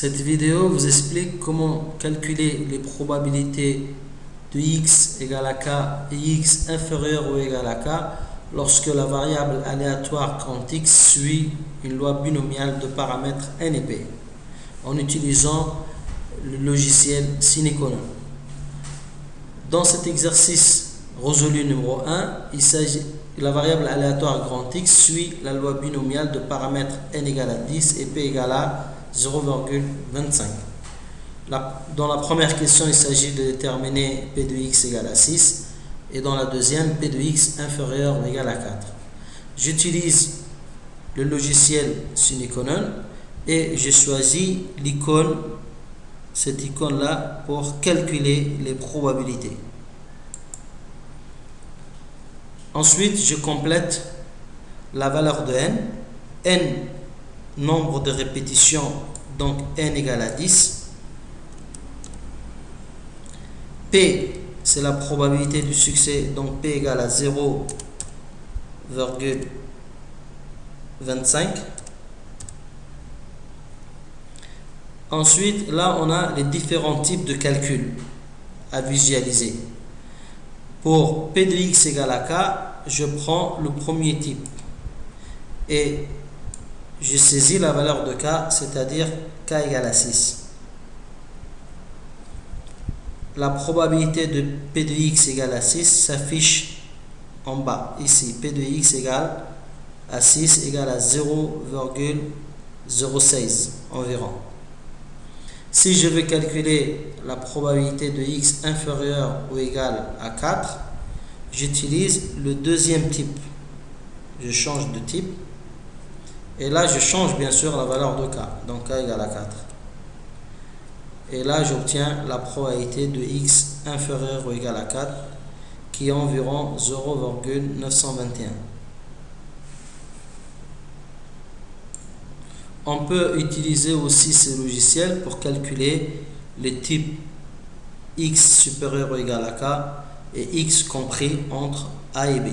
Cette vidéo vous explique comment calculer les probabilités de x égale à k et x inférieur ou égal à k lorsque la variable aléatoire grand X suit une loi binomiale de paramètres n et p en utilisant le logiciel Cineconon. Dans cet exercice résolu numéro 1, il s'agit la variable aléatoire grand X suit la loi binomiale de paramètres n égale à 10 et p égale à 0,25. Dans la première question, il s'agit de déterminer p de x égale à 6 et dans la deuxième, p de x inférieur ou égal à 4. J'utilise le logiciel Cineconon et j'ai choisi l'icône, cette icône-là, pour calculer les probabilités. Ensuite, je complète la valeur de n, nombre de répétitions, donc n égale à 10. P, c'est la probabilité du succès, donc P égale à 0,25. Ensuite, là, on a les différents types de calculs à visualiser. Pour P de x égale à k, je prends le premier type et je saisis la valeur de k, c'est-à-dire k égale à 6. La probabilité de P de x égale à 6 s'affiche en bas, ici. P de x égale à 6 égale à 0,06 environ. Si je veux calculer la probabilité de x inférieure ou égale à 4, j'utilise le deuxième type. Je change de type. Et là, je change bien sûr la valeur de k. Donc k égale à 4. Et là, j'obtiens la probabilité de x inférieur ou égal à 4 qui est environ 0,921. On peut utiliser aussi ce logiciel pour calculer les types x supérieur ou égal à k et x compris entre a et b.